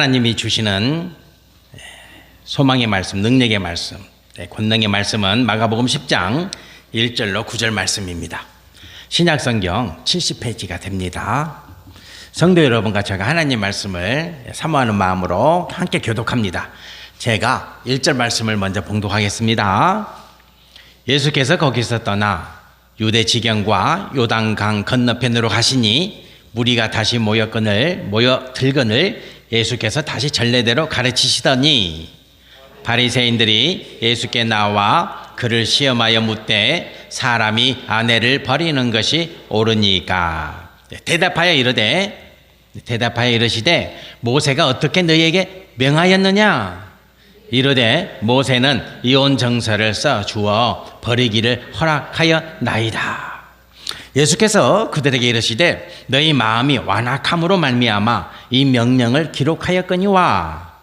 하나님이 주시는 소망의 말씀, 능력의 말씀, 권능의 말씀은 마가복음 10장 1절로 9절 말씀입니다. 신약성경 70페이지가 됩니다. 성도 여러분과 제가 하나님 말씀을 사모하는 마음으로 함께 교독합니다. 제가 1절 말씀을 먼저 봉독하겠습니다. 예수께서 거기서 떠나 유대 지경과 요단강 건너편으로 가시니 무리가 다시 모여들거늘 예수께서 다시 전례대로 가르치시더니 바리새인들이 예수께 나와 그를 시험하여 묻되 사람이 아내를 버리는 것이 옳으니까 대답하여 이르시되 모세가 어떻게 너희에게 명하였느냐? 이르되 모세는 이혼 정서를 써 주어 버리기를 허락하였나이다. 예수께서 그들에게 이르시되 너희 마음이 완악함으로 말미암아 이 명령을 기록하였거니와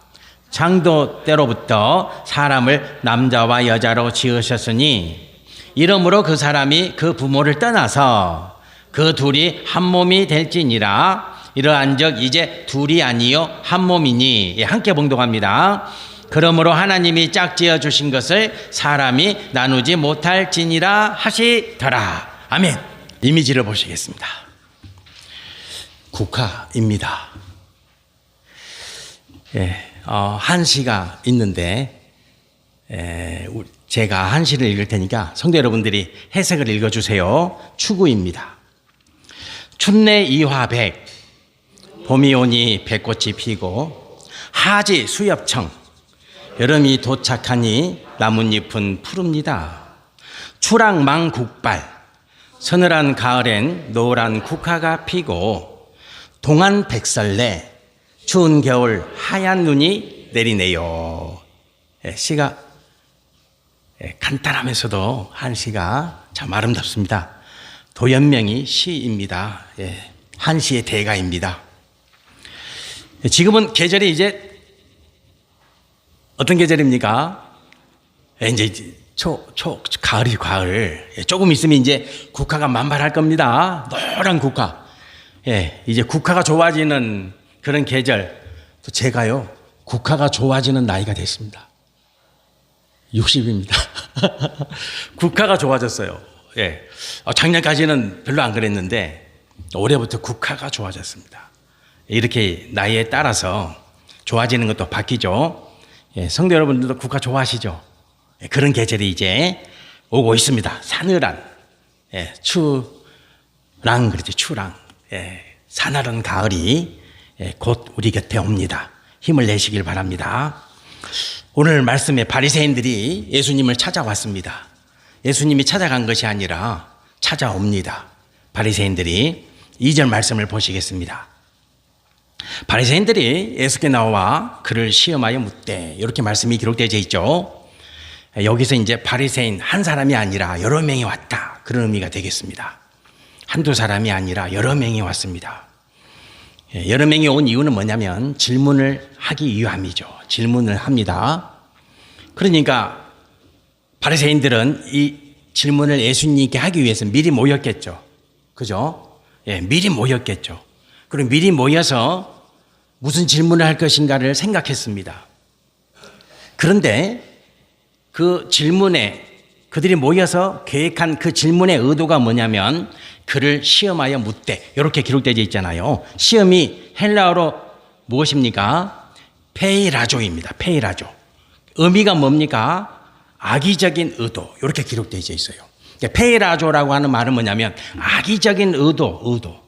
창조 때로부터 사람을 남자와 여자로 지으셨으니 이러므로 그 사람이 그 부모를 떠나서 그 둘이 한 몸이 될지니라. 이러한즉 이제 둘이 아니요 한 몸이니. 함께 봉독합니다. 그러므로 하나님이 짝지어 주신 것을 사람이 나누지 못할지니라 하시더라. 아멘. 이미지를 보시겠습니다. 국화입니다. 한시가 있는데 제가 한시를 읽을 테니까 성도 여러분들이 해석을 읽어주세요. 추구입니다. 춘내 이화백, 봄이 오니 백꽃이 피고 하지 수엽청, 여름이 도착하니 나뭇잎은 푸릅니다. 추랑망국발, 서늘한 가을엔 노란 국화가 피고 동안 백설내, 추운 겨울 하얀 눈이 내리네요. 시가 간단하면서도 한시가 참 아름답습니다. 도연명이 시입니다. 한시의 대가입니다. 지금은 계절이 이제 어떤 계절입니까? 이제 가을이 가을. 조금 있으면 이제 국화가 만발할 겁니다. 노란 국화. 이제 국화가 좋아지는 그런 계절. 또 제가요, 국화가 좋아지는 나이가 됐습니다. 60입니다. 국화가 좋아졌어요. 작년까지는 별로 안 그랬는데 올해부터 국화가 좋아졌습니다. 이렇게 나이에 따라서 좋아지는 것도 바뀌죠. 성도 여러분들도 국화 좋아하시죠? 그런 계절이 이제 오고 있습니다. 사늘한 추랑, 그렇지, 추랑. 사늘한 가을이 곧 우리 곁에 옵니다. 힘을 내시길 바랍니다. 오늘 말씀에 바리새인들이 예수님을 찾아왔습니다. 예수님이 찾아간 것이 아니라 찾아옵니다. 바리새인들이 2절 말씀을 보시겠습니다. 바리새인들이 예수께 나와 그를 시험하여 묻되, 이렇게 말씀이 기록되어 있죠. 여기서 이제 바리새인 한 사람이 아니라 여러 명이 왔다, 그런 의미가 되겠습니다. 한두 사람이 아니라 여러 명이 왔습니다. 여러 명이 온 이유는 뭐냐면 질문을 하기 위함이죠. 질문을 합니다. 그러니까 바리새인들은 이 질문을 예수님께 하기 위해서 미리 모였겠죠. 그죠? 미리 모였겠죠. 그리고 미리 모여서 무슨 질문을 할 것인가를 생각했습니다. 그런데 그 질문에, 그들이 모여서 계획한 그 질문의 의도가 뭐냐면 그를 시험하여 묻되, 이렇게 기록되어 있잖아요. 시험이 헬라어로 무엇입니까? 페이라조입니다. 페이라조. 의미가 뭡니까? 악의적인 의도, 이렇게 기록되어 있어요. 페이라조라고 하는 말은 뭐냐면 악의적인 의도.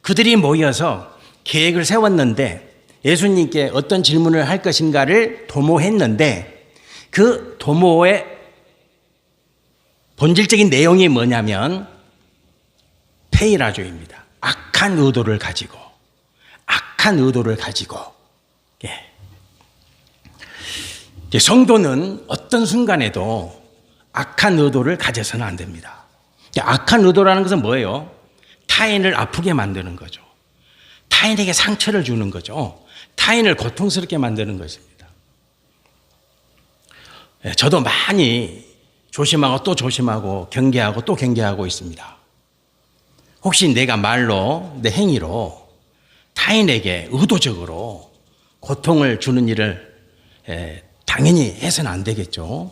그들이 모여서 계획을 세웠는데 예수님께 어떤 질문을 할 것인가를 도모했는데 그 도모의 본질적인 내용이 뭐냐면 페이라조입니다. 악한 의도를 가지고. 성도는 어떤 순간에도 악한 의도를 가져서는 안 됩니다. 악한 의도라는 것은 뭐예요? 타인을 아프게 만드는 거죠. 타인에게 상처를 주는 거죠. 타인을 고통스럽게 만드는 것입니다. 저도 많이 조심하고 또 조심하고 경계하고 또 경계하고 있습니다. 혹시 내가 말로, 내 행위로 타인에게 의도적으로 고통을 주는 일을 당연히 해서는 안 되겠죠.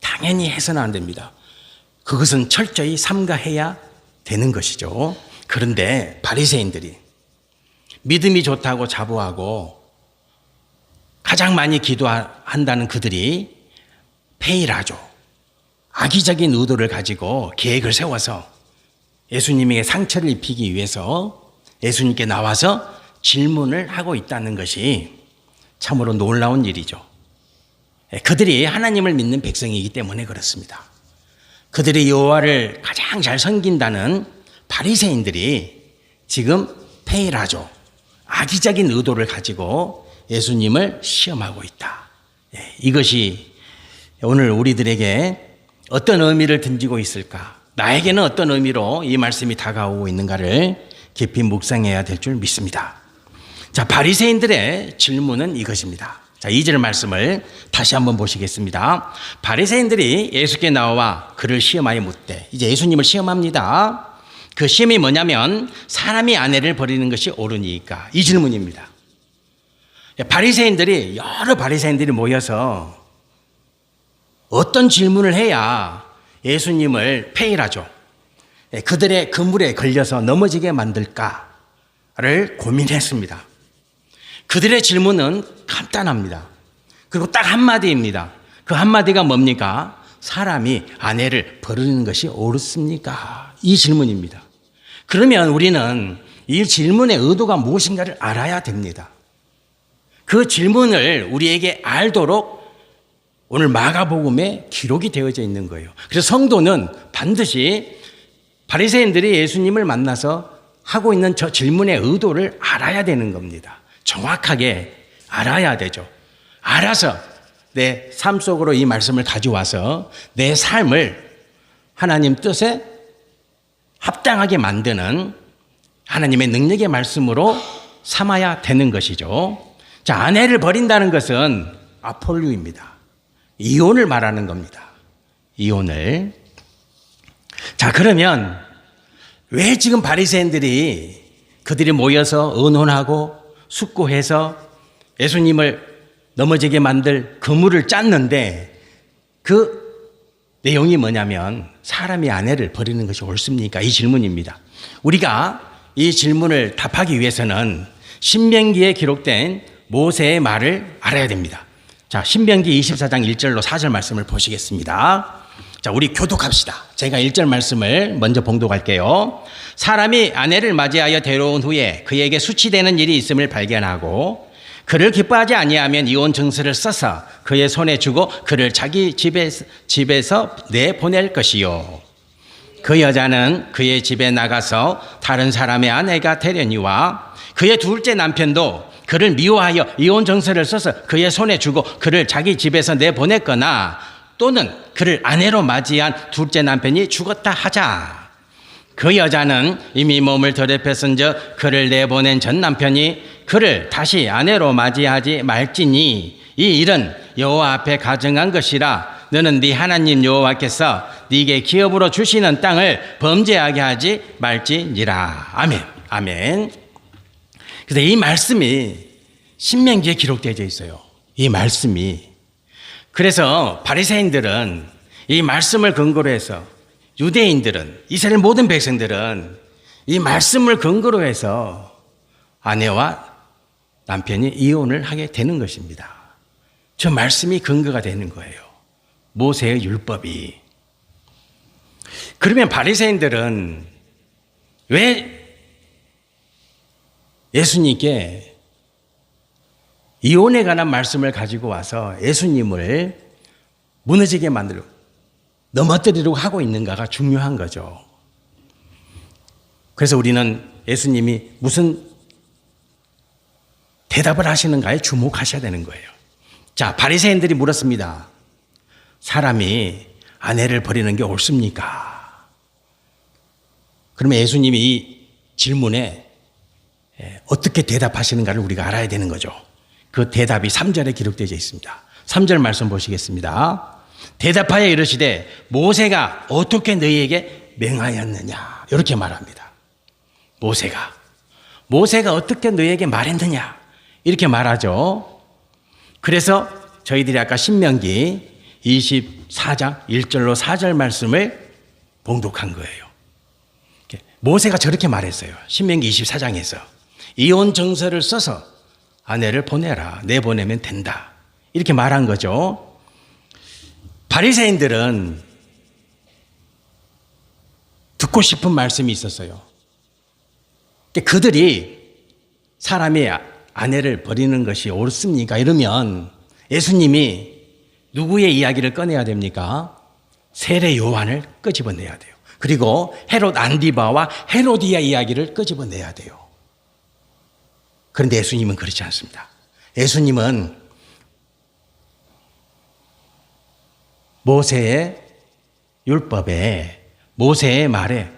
당연히 해서는 안 됩니다. 그것은 철저히 삼가해야 되는 것이죠. 그런데 바리새인들이 믿음이 좋다고 자부하고 가장 많이 기도한다는 그들이 페이라죠. 악의적인 의도를 가지고 계획을 세워서 예수님에게 상처를 입히기 위해서 예수님께 나와서 질문을 하고 있다는 것이 참으로 놀라운 일이죠. 그들이 하나님을 믿는 백성이기 때문에 그렇습니다. 그들이 여호와를 가장 잘 섬긴다는 바리새인들이 지금 페이라죠. 악의적인 의도를 가지고 예수님을 시험하고 있다. 이것이 오늘 우리들에게 어떤 의미를 던지고 있을까? 나에게는 어떤 의미로 이 말씀이 다가오고 있는가를 깊이 묵상해야 될 줄 믿습니다. 자, 바리새인들의 질문은 이것입니다. 자, 2절 말씀을 다시 한번 보시겠습니다. 바리새인들이 예수께 나와 그를 시험하여 묻되, 이제 예수님을 시험합니다. 그 시험이 뭐냐면 사람이 아내를 버리는 것이 옳으니까, 이 질문입니다. 바리새인들이 여러 바리새인들이 모여서 어떤 질문을 해야 예수님을 페일하죠. 그들의 그물에 걸려서 넘어지게 만들까를 고민했습니다. 그들의 질문은 간단합니다. 그리고 딱 한마디입니다. 그 한마디가 뭡니까? 사람이 아내를 버리는 것이 옳습니까? 이 질문입니다. 그러면 우리는 이 질문의 의도가 무엇인가를 알아야 됩니다. 그 질문을 우리에게 알도록 오늘 마가복음에 기록이 되어져 있는 거예요. 그래서 성도는 반드시 바리새인들이 예수님을 만나서 하고 있는 저 질문의 의도를 알아야 되는 겁니다. 정확하게 알아야 되죠. 알아서 내 삶 속으로 이 말씀을 가져와서 내 삶을 하나님 뜻에 합당하게 만드는 하나님의 능력의 말씀으로 삼아야 되는 것이죠. 자, 아내를 버린다는 것은 아폴류입니다. 이혼을 말하는 겁니다. 이혼을. 자, 그러면 왜 지금 바리새인들이 그들이 모여서 의논하고 숙고해서 예수님을 넘어지게 만들 그물을 짰는데 그 내용이 뭐냐면 사람이 아내를 버리는 것이 옳습니까? 이 질문입니다. 우리가 이 질문을 답하기 위해서는 신명기에 기록된 모세의 말을 알아야 됩니다. 자, 신명기 24장 1절로 4절 말씀을 보시겠습니다. 자, 우리 교독합시다. 제가 1절 말씀을 먼저 봉독할게요. 사람이 아내를 맞이하여 데려온 후에 그에게 수치되는 일이 있음을 발견하고 그를 기뻐하지 아니하면 이혼 증서를 써서 그의 손에 주고 그를 자기 집에서 내보낼 것이요. 그 여자는 그의 집에 나가서 다른 사람의 아내가 되려니와 그의 둘째 남편도 그를 미워하여 이혼 증서를 써서 그의 손에 주고 그를 자기 집에서 내보냈거나 또는 그를 아내로 맞이한 둘째 남편이 죽었다 하자. 그 여자는 이미 몸을 더럽혔은즉 그를 내보낸 전 남편이 그를 다시 아내로 맞이하지 말지니 이 일은 여호와 앞에 가증한 것이라 너는 네 하나님 여호와께서 네게 기업으로 주시는 땅을 범죄하게 하지 말지니라. 아멘. 아멘. 그래서 이 말씀이 신명기에 기록되어 있어요. 이 말씀이. 그래서 바리새인들은 이 말씀을 근거로 해서 유대인들은 이스라엘 모든 백성들은 이 말씀을 근거로 해서 아내와 남편이 이혼을 하게 되는 것입니다. 저 말씀이 근거가 되는 거예요. 모세의 율법이. 그러면 바리새인들은 왜 예수님께 이혼에 관한 말씀을 가지고 와서 예수님을 무너지게 만들고 넘어뜨리려고 하고 있는가가 중요한 거죠. 그래서 우리는 예수님이 무슨 대답을 하시는가에 주목하셔야 되는 거예요. 자, 바리새인들이 물었습니다. 사람이 아내를 버리는 게 옳습니까? 그러면 예수님이 이 질문에 어떻게 대답하시는가를 우리가 알아야 되는 거죠. 그 대답이 3절에 기록되어 있습니다. 3절 말씀 보시겠습니다. 대답하여 이르시되 모세가 어떻게 너희에게 명하였느냐 이렇게 말합니다. 모세가 어떻게 너에게 말했느냐 이렇게 말하죠. 그래서 저희들이 아까 신명기 24장 1절로 4절 말씀을 봉독한 거예요. 모세가 저렇게 말했어요. 신명기 24장에서 이혼 정서를 써서 아내를 보내라. 내보내면 된다. 이렇게 말한 거죠. 바리새인들은 듣고 싶은 말씀이 있었어요. 그들이 사람이 아내를 버리는 것이 옳습니까? 이러면 예수님이 누구의 이야기를 꺼내야 됩니까? 세례 요한을 끄집어내야 돼요. 그리고 헤롯 안디바와 헤로디아 이야기를 끄집어내야 돼요. 그런데 예수님은 그렇지 않습니다. 예수님은 모세의 율법에 모세의 말에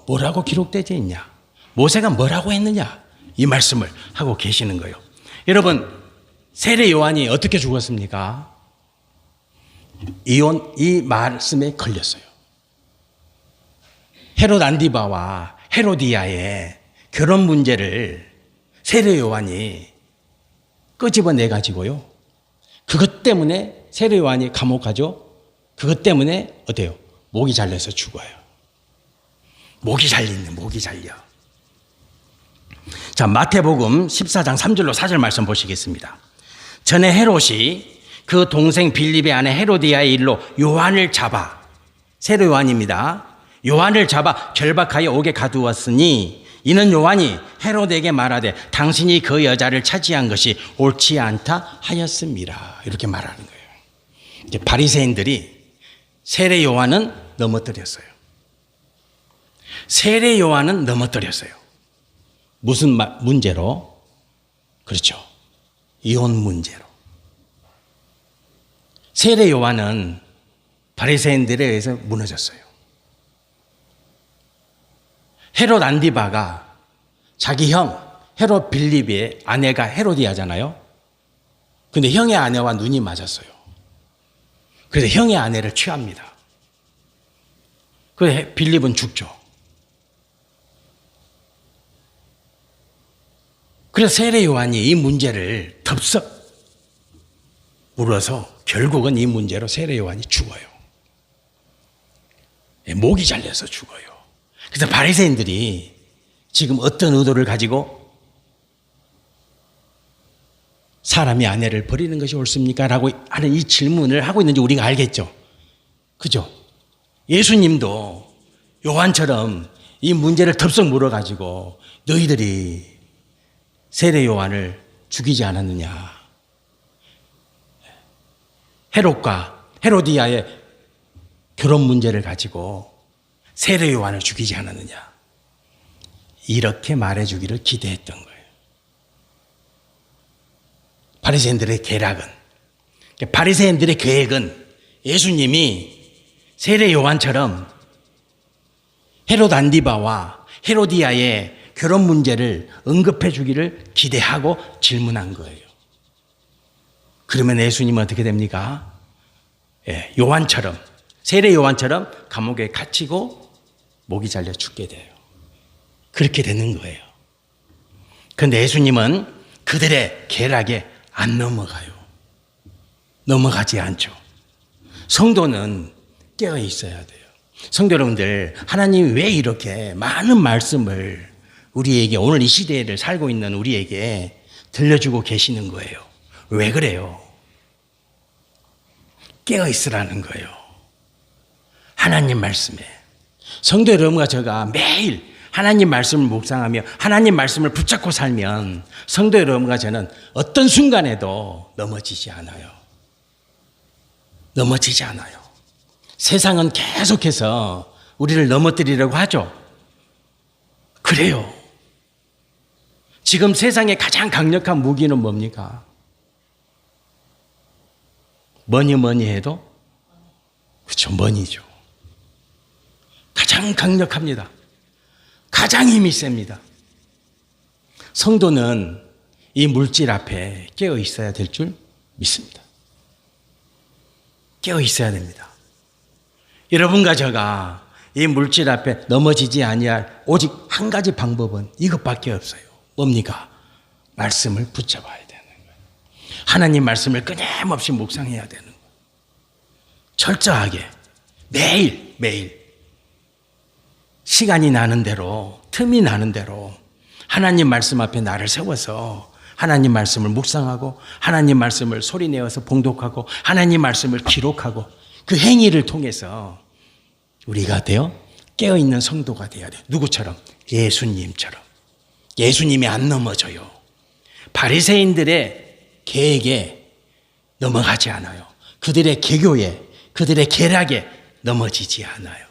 뭐라고 기록되어 있냐? 모세가 뭐라고 했느냐? 이 말씀을 하고 계시는 거예요. 여러분, 세례 요한이 어떻게 죽었습니까? 이 말씀에 걸렸어요. 헤롯 안디바와 헤로디아의 결혼 문제를 세례 요한이 끄집어내 가지고요. 그것 때문에 세례 요한이 감옥 가죠. 그것 때문에 어때요? 목이 잘려서 죽어요. 목이 잘려. 자, 마태복음 14장 3절로 4절 말씀 보시겠습니다. 전에 헤롯이 그 동생 빌립의 아내 헤로디아의 일로 요한을 잡아, 세례 요한입니다. 요한을 잡아 결박하여 옥에 가두었으니 이는 요한이 헤롯에게 말하되 당신이 그 여자를 차지한 것이 옳지 않다 하였습니다. 이렇게 말하는 거예요. 이제 바리새인들이 세례 요한은 넘어뜨렸어요. 세례 요한은 넘어뜨렸어요. 무슨 문제로? 그렇죠. 이혼 문제로. 세례 요한은 바리새인들에 의해서 무너졌어요. 헤롯 안디바가 자기 형 헤롯 빌립의 아내가 헤로디아잖아요. 근데 형의 아내와 눈이 맞았어요. 그래서 형의 아내를 취합니다. 그래서 빌립은 죽죠. 그래서 세례 요한이 이 문제를 덥석 물어서 결국은 이 문제로 세례 요한이 죽어요. 목이 잘려서 죽어요. 그래서 바리새인들이 지금 어떤 의도를 가지고 사람이 아내를 버리는 것이 옳습니까? 라고 하는 이 질문을 하고 있는지 우리가 알겠죠. 그죠? 예수님도 요한처럼 이 문제를 덥석 물어가지고 너희들이 세례 요한을 죽이지 않았느냐. 헤롯과 헤로디아의 결혼 문제를 가지고 세례 요한을 죽이지 않았느냐. 이렇게 말해주기를 기대했던 거예요. 바리새인들의 계략은, 바리새인들의 계획은 예수님이 세례 요한처럼 헤롯 안디바와 헤로디아의 결혼 문제를 언급해 주기를 기대하고 질문한 거예요. 그러면 예수님은 어떻게 됩니까? 요한처럼, 세례 요한처럼 감옥에 갇히고 목이 잘려 죽게 돼요. 그렇게 되는 거예요. 그런데 예수님은 그들의 계략에 안 넘어가요. 넘어가지 않죠. 성도는 깨어 있어야 돼요. 성도 여러분들, 하나님이 왜 이렇게 많은 말씀을 우리에게, 오늘 이 시대를 살고 있는 우리에게 들려주고 계시는 거예요? 왜 그래요? 깨어 있으라는 거예요. 하나님 말씀에. 성도 여러분과 제가 매일 하나님 말씀을 묵상하며 하나님 말씀을 붙잡고 살면 성도 여러분과 저는 어떤 순간에도 넘어지지 않아요. 넘어지지 않아요. 세상은 계속해서 우리를 넘어뜨리려고 하죠. 그래요. 지금 세상의 가장 강력한 무기는 뭡니까? 뭐니 해도 그렇죠. 머니죠. 가장 강력합니다. 가장 힘이 셉니다. 성도는 이 물질 앞에 깨어 있어야 될 줄 믿습니다. 깨어 있어야 됩니다. 여러분과 제가 이 물질 앞에 넘어지지 아니할 오직 한 가지 방법은 이것밖에 없어요. 뭡니까? 말씀을 붙잡아야 되는 거예요. 하나님 말씀을 끊임없이 묵상해야 되는 거예요. 철저하게 매일 시간이 나는 대로, 틈이 나는 대로 하나님 말씀 앞에 나를 세워서 하나님 말씀을 묵상하고 하나님 말씀을 소리내어서 봉독하고 하나님 말씀을 기록하고 그 행위를 통해서 우리가 깨어있는 성도가 되어야 돼요. 누구처럼? 예수님처럼. 예수님이 안 넘어져요. 바리새인들의 계획에 넘어가지 않아요. 그들의 계교에, 그들의 계략에 넘어지지 않아요.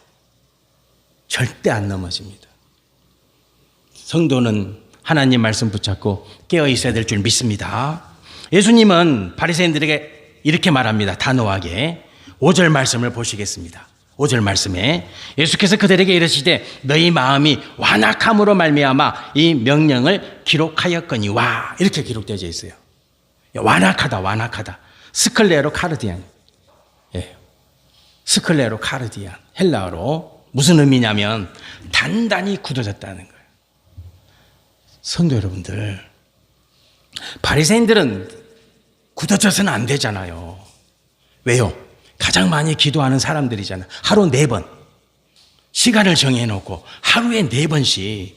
절대 안 넘어집니다. 성도는 하나님 말씀 붙잡고 깨어 있어야 될 줄 믿습니다. 예수님은 바리새인들에게 이렇게 말합니다. 단호하게. 5절 말씀을 보시겠습니다. 5절 말씀에 예수께서 그들에게 이르시되 너희 마음이 완악함으로 말미암아 이 명령을 기록하였거니와. 이렇게 기록되어 있어요. 완악하다. 스클레로 카르디안. 스클레로 카르디안. 헬라어로 무슨 의미냐면 단단히 굳어졌다는 거예요. 성도 여러분들, 바리새인들은 굳어져서는 안 되잖아요. 왜요? 가장 많이 기도하는 사람들이잖아요. 하루 4번 시간을 정해놓고 하루에 4번씩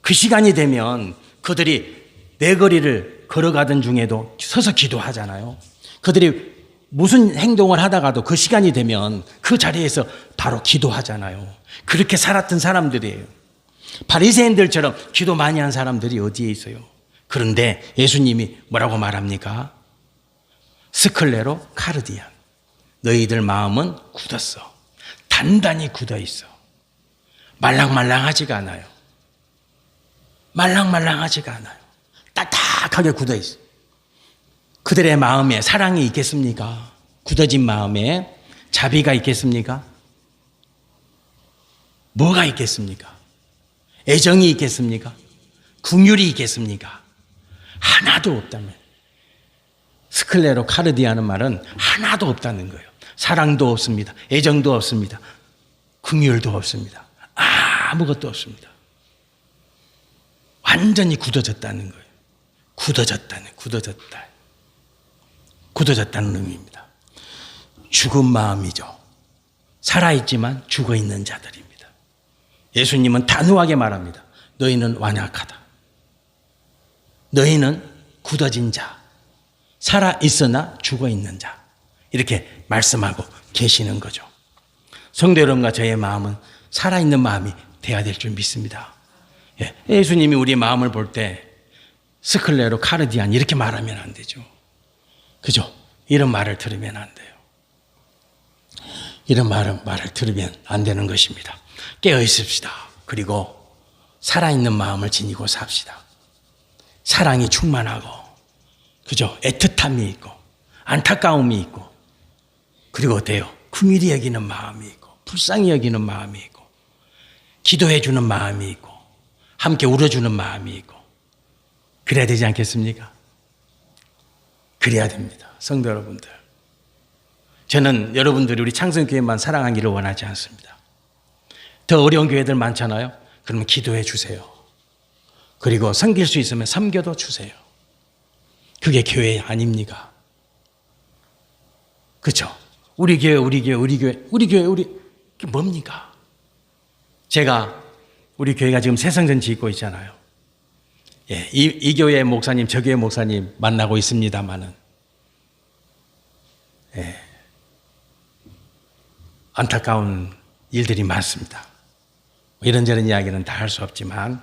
그 시간이 되면 그들이 내거리를 걸어가던 중에도 서서 기도하잖아요. 그들이 무슨 행동을 하다가도 그 시간이 되면 그 자리에서 바로 기도하잖아요. 그렇게 살았던 사람들이에요. 바리새인들처럼 기도 많이 한 사람들이 어디에 있어요? 그런데 예수님이 뭐라고 말합니까? 스클레로 카르디안. 너희들 마음은 굳었어. 단단히 굳어 있어. 말랑말랑하지가 않아요. 말랑말랑하지가 않아요. 딱딱하게 굳어 있어. 그들의 마음에 사랑이 있겠습니까? 굳어진 마음에 자비가 있겠습니까? 뭐가 있겠습니까? 애정이 있겠습니까? 긍휼이 있겠습니까? 하나도 없다면. 스클레로 카르디아는 말은 하나도 없다는 거예요. 사랑도 없습니다. 애정도 없습니다. 긍휼도 없습니다. 아무것도 없습니다. 완전히 굳어졌다는 거예요. 굳어졌다는 의미입니다. 죽은 마음이죠. 살아있지만 죽어있는 자들입니다. 예수님은 단호하게 말합니다. 너희는 완악하다. 너희는 굳어진 자. 살아있으나 죽어있는 자. 이렇게 말씀하고 계시는 거죠. 성도 여러분과 저의 마음은 살아있는 마음이 돼야 될 줄 믿습니다. 예수님이 우리 마음을 볼 때 스클레로 카르디안 이렇게 말하면 안 되죠. 그죠? 이런 말을 들으면 안 돼요. 이런 말을 들으면 안 되는 것입니다. 깨어 있읍시다. 그리고 살아있는 마음을 지니고 삽시다. 사랑이 충만하고, 그죠? 애틋함이 있고, 안타까움이 있고, 그리고 어때요? 긍휼히 여기는 마음이 있고, 불쌍히 여기는 마음이 있고, 기도해 주는 마음이 있고, 함께 울어주는 마음이 있고, 그래야 되지 않겠습니까? 그래야 됩니다. 성도 여러분들. 저는 여러분들이 우리 창성교회만 사랑하기를 원하지 않습니다. 더 어려운 교회들 많잖아요. 그러면 기도해 주세요. 그리고 섬길 수 있으면 섬겨도 주세요. 그게 교회 아닙니까? 그렇죠? 우리 교회 그게 뭡니까? 제가 우리 교회가 지금 새성전 짓고 있잖아요. 이 교회 목사님, 저 교회 목사님 만나고 있습니다만은, 안타까운 일들이 많습니다. 이런저런 이야기는 다 할 수 없지만,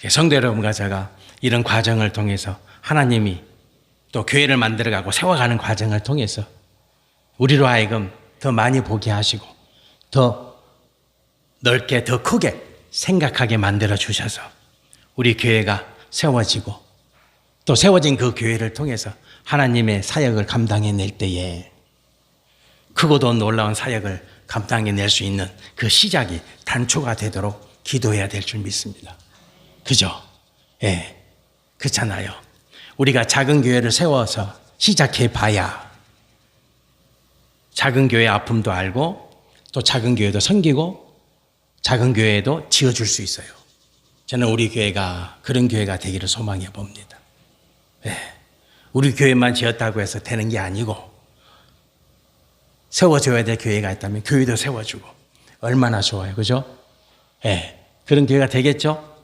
성도 여러분과 제가 이런 과정을 통해서 하나님이 또 교회를 만들어가고 세워가는 과정을 통해서 우리로 하여금 더 많이 보게 하시고 더 넓게 더 크게 생각하게 만들어 주셔서 우리 교회가 세워지고 또 세워진 그 교회를 통해서 하나님의 사역을 감당해낼 때에 크고도 놀라운 사역을 감당해낼 수 있는 그 시작이 단초가 되도록 기도해야 될 줄 믿습니다. 그죠? 그렇잖아요. 우리가 작은 교회를 세워서 시작해 봐야 작은 교회 아픔도 알고 또 작은 교회도 섬기고 작은 교회도 지어줄 수 있어요. 저는 우리 교회가 그런 교회가 되기를 소망해 봅니다. 우리 교회만 지었다고 해서 되는 게 아니고 세워줘야 될 교회가 있다면 교회도 세워주고 얼마나 좋아요. 그죠? 그런 교회가 되겠죠?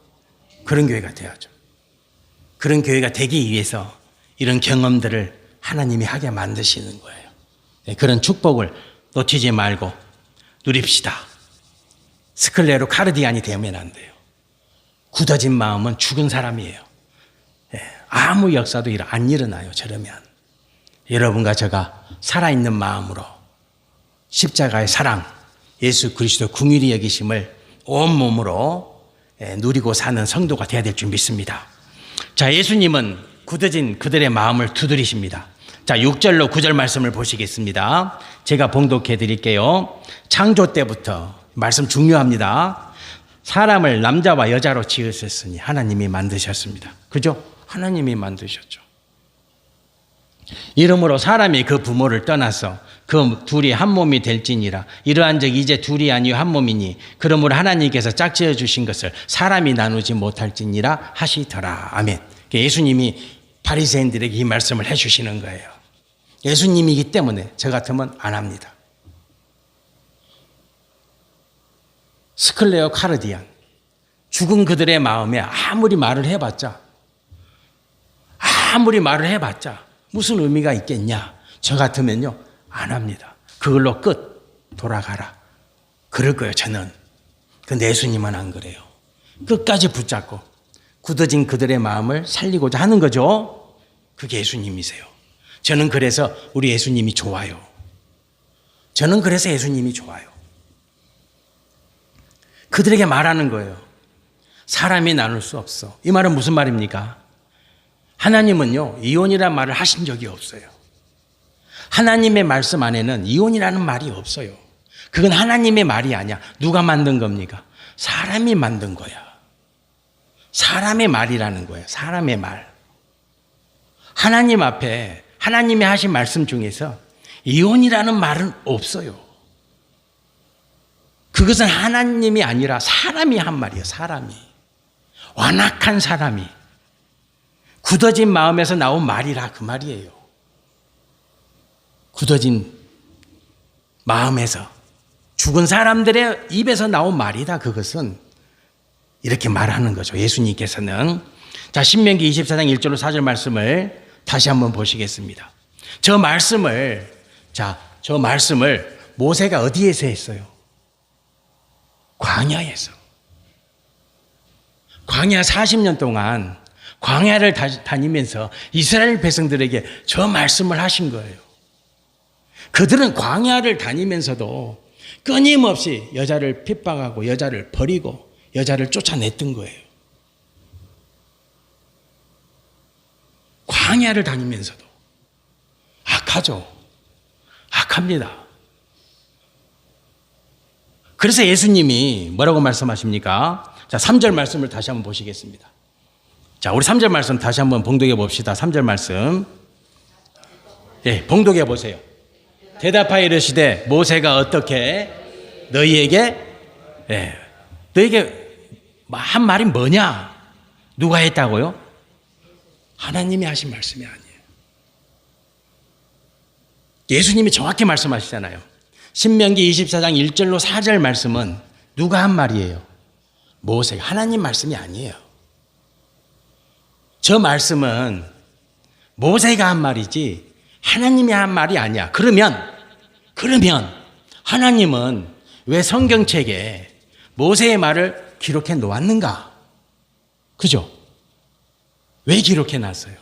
그런 교회가 되어야죠. 그런 교회가 되기 위해서 이런 경험들을 하나님이 하게 만드시는 거예요. 그런 축복을 놓치지 말고 누립시다. 스클레로 카르디안이 되면 안 돼요. 굳어진 마음은 죽은 사람이에요. 아무 역사도 안 일어나요. 저러면 여러분과 제가 살아있는 마음으로 십자가의 사랑, 예수 그리스도 긍휼히 여기심을 온몸으로 누리고 사는 성도가 되어야 될 줄 믿습니다. 자, 예수님은 굳어진 그들의 마음을 두드리십니다. 자, 6절로 9절 말씀을 보시겠습니다. 제가 봉독해 드릴게요. 창조 때부터 말씀 중요합니다. 사람을 남자와 여자로 지으셨으니 하나님이 만드셨습니다. 그죠? 하나님이 만드셨죠. 이러므로 사람이 그 부모를 떠나서 그 둘이 한 몸이 될지니라. 이러한즉 이제 둘이 아니요 한 몸이니 그러므로 하나님께서 짝지어 주신 것을 사람이 나누지 못할지니라 하시더라. 아멘. 예수님이 바리새인들에게 이 말씀을 해주시는 거예요. 예수님이기 때문에 저 같으면 안 합니다. 스클레오 카르디안, 죽은 그들의 마음에 아무리 말을 해봤자 무슨 의미가 있겠냐. 저 같으면요 안 합니다. 그걸로 끝, 돌아가라. 그럴 거예요. 저는. 근데 예수님은 안 그래요. 끝까지 붙잡고 굳어진 그들의 마음을 살리고자 하는 거죠. 그게 예수님이세요. 저는 그래서 우리 예수님이 좋아요. 저는 그래서 예수님이 좋아요. 그들에게 말하는 거예요. 사람이 나눌 수 없어. 이 말은 무슨 말입니까? 하나님은요 이혼이라는 말을 하신 적이 없어요. 하나님의 말씀 안에는 이혼이라는 말이 없어요. 그건 하나님의 말이 아니야. 누가 만든 겁니까? 사람이 만든 거야. 사람의 말이라는 거예요. 사람의 말. 하나님 앞에 하나님이 하신 말씀 중에서 이혼이라는 말은 없어요. 그것은 하나님이 아니라 사람이 한 말이에요. 사람이. 완악한 사람이. 굳어진 마음에서 나온 말이라 그 말이에요. 굳어진 마음에서 죽은 사람들의 입에서 나온 말이다. 그것은 이렇게 말하는 거죠. 예수님께서는. 자, 신명기 24장 1절로 4절 말씀을 다시 한번 보시겠습니다. 저 말씀을 모세가 어디에서 했어요? 광야에서. 광야 40년 동안 광야를 다니면서 이스라엘 백성들에게 저 말씀을 하신 거예요. 그들은 광야를 다니면서도 끊임없이 여자를 핍박하고 여자를 버리고 여자를 쫓아냈던 거예요. 광야를 다니면서도 악하죠. 악합니다. 그래서 예수님이 뭐라고 말씀하십니까? 자, 3절 말씀을 다시 한번 보시겠습니다. 자, 우리 3절 말씀 다시 한번 봉독해 봅시다. 3절 말씀. 봉독해 보세요. 대답하여 이르시되 모세가 어떻게 너희에게 한 말이 뭐냐? 누가 했다고요? 하나님이 하신 말씀이 아니에요. 예수님이 정확히 말씀하시잖아요. 신명기 24장 1절로 4절 말씀은 누가 한 말이에요? 모세가. 하나님 말씀이 아니에요. 저 말씀은 모세가 한 말이지 하나님이 한 말이 아니야. 그러면 하나님은 왜 성경책에 모세의 말을 기록해 놓았는가? 그죠? 왜 기록해 놨어요?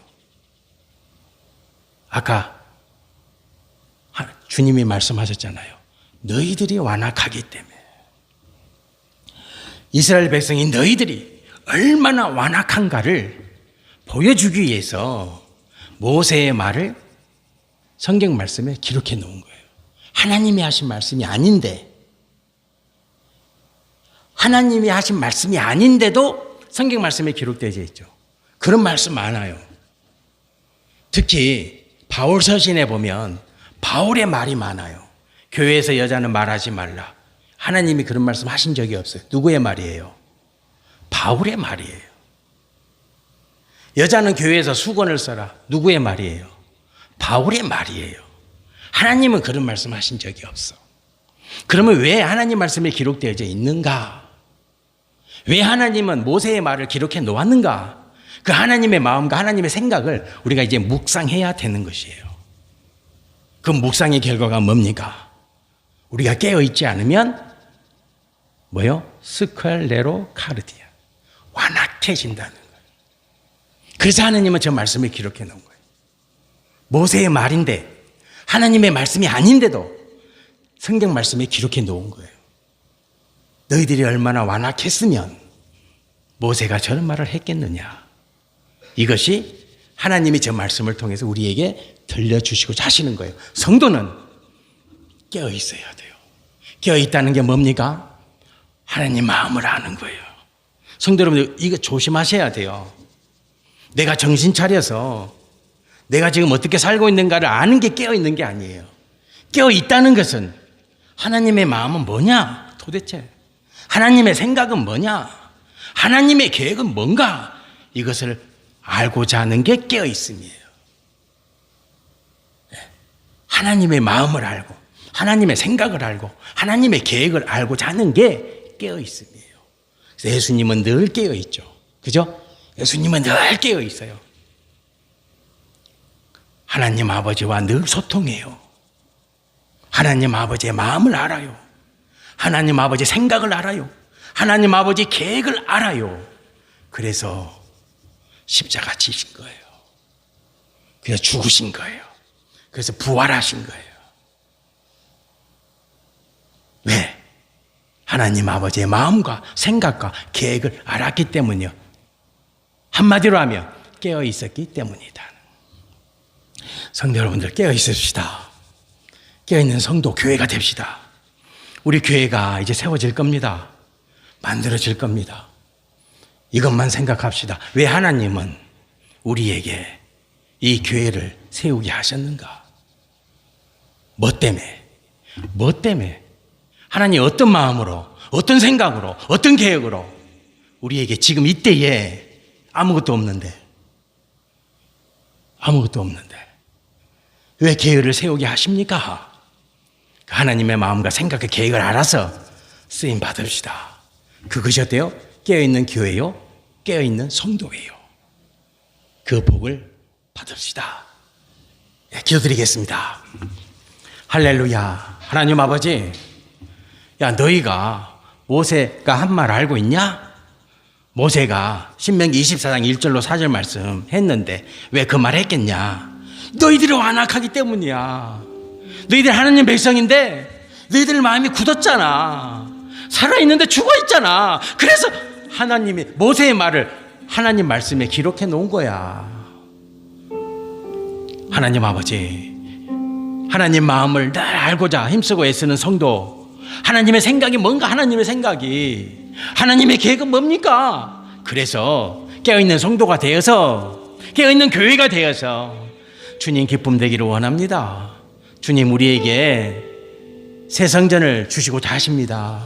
아까 주님이 말씀하셨잖아요. 너희들이 완악하기 때문에. 이스라엘 백성이 너희들이 얼마나 완악한가를 보여주기 위해서 모세의 말을 성경 말씀에 기록해 놓은 거예요. 하나님이 하신 말씀이 아닌데, 하나님이 하신 말씀이 아닌데도 성경 말씀에 기록되어 있죠. 그런 말씀 많아요. 특히 바울 서신에 보면 바울의 말이 많아요. 교회에서 여자는 말하지 말라. 하나님이 그런 말씀 하신 적이 없어요. 누구의 말이에요? 바울의 말이에요. 여자는 교회에서 수건을 써라. 누구의 말이에요? 바울의 말이에요. 하나님은 그런 말씀 하신 적이 없어. 그러면 왜 하나님 말씀이 기록되어져 있는가? 왜 하나님은 모세의 말을 기록해 놓았는가? 그 하나님의 마음과 하나님의 생각을 우리가 이제 묵상해야 되는 것이에요. 그 묵상의 결과가 뭡니까? 우리가 깨어있지 않으면 뭐요? 스컬레로 카르디아. 완악해진다는 거예요. 그래서 하나님은 저 말씀을 기록해 놓은 거예요. 모세의 말인데 하나님의 말씀이 아닌데도 성경 말씀에 기록해 놓은 거예요. 너희들이 얼마나 완악했으면 모세가 저런 말을 했겠느냐. 이것이 하나님이 저 말씀을 통해서 우리에게 들려주시고자 하시는 거예요. 성도는 깨어 있어야 돼요. 깨어 있다는 게 뭡니까? 하나님 마음을 아는 거예요. 성도 여러분들, 이거 조심하셔야 돼요. 내가 정신 차려서 내가 지금 어떻게 살고 있는가를 아는 게 깨어 있는 게 아니에요. 깨어 있다는 것은 하나님의 마음은 뭐냐? 도대체 하나님의 생각은 뭐냐? 하나님의 계획은 뭔가? 이것을 알고자 하는 게 깨어 있음이에요. 하나님의 마음을 알고 하나님의 생각을 알고 하나님의 계획을 알고자 하는 게 깨어 있음이에요. 그래서 예수님은 늘 깨어 있죠. 그죠? 예수님은 늘 깨어 있어요. 하나님 아버지와 늘 소통해요. 하나님 아버지의 마음을 알아요. 하나님 아버지의 생각을 알아요. 하나님 아버지의 계획을 알아요. 그래서 십자가 지신 거예요. 그래서 죽으신 거예요. 그래서 부활하신 거예요. 왜? 하나님 아버지의 마음과 생각과 계획을 알았기 때문이요. 한마디로 하면 깨어 있었기 때문이다. 성도 여러분들, 깨어 있읍시다. 깨어 있는 성도 교회가 됩시다. 우리 교회가 이제 세워질 겁니다. 만들어질 겁니다. 이것만 생각합시다. 왜 하나님은 우리에게 이 교회를 세우게 하셨는가? 뭐 때문에? 뭐 때문에? 하나님 어떤 마음으로, 어떤 생각으로, 어떤 계획으로 우리에게 지금 이때에 아무것도 없는데 왜 교회를 세우게 하십니까? 하나님의 마음과 생각과 계획을 알아서 쓰임 받읍시다. 그것이 어때요? 깨어있는 교회요, 깨어있는 성도예요. 그 복을 받읍시다. 네, 기도드리겠습니다. 할렐루야. 하나님 아버지, 야, 너희가 모세가 한 말 알고 있냐? 모세가 신명기 24장 1절로 4절 말씀 했는데 왜 그 말 했겠냐? 너희들이 완악하기 때문이야. 너희들 하나님 백성인데 너희들 마음이 굳었잖아. 살아있는데 죽어있잖아. 그래서 하나님이 모세의 말을 하나님 말씀에 기록해 놓은 거야. 하나님 아버지, 하나님 마음을 늘 알고자 힘쓰고 애쓰는 성도, 하나님의 생각이 뭔가? 하나님의 생각이, 하나님의 계획은 뭡니까? 그래서 깨어있는 성도가 되어서, 깨어있는 교회가 되어서 주님 기쁨 되기를 원합니다. 주님, 우리에게 새 성전을 주시고자 하십니다.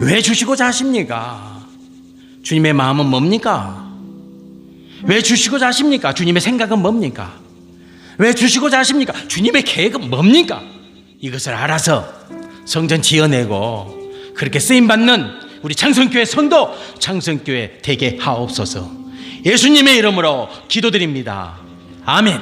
왜 주시고자 하십니까? 주님의 마음은 뭡니까? 왜 주시고자 하십니까? 주님의 생각은 뭡니까? 왜 주시고자 하십니까? 주님의 계획은 뭡니까? 이것을 알아서 성전 지어내고 그렇게 쓰임받는 우리 창성교회 성도, 창성교회 되게 하옵소서. 예수님의 이름으로 기도드립니다. 아멘.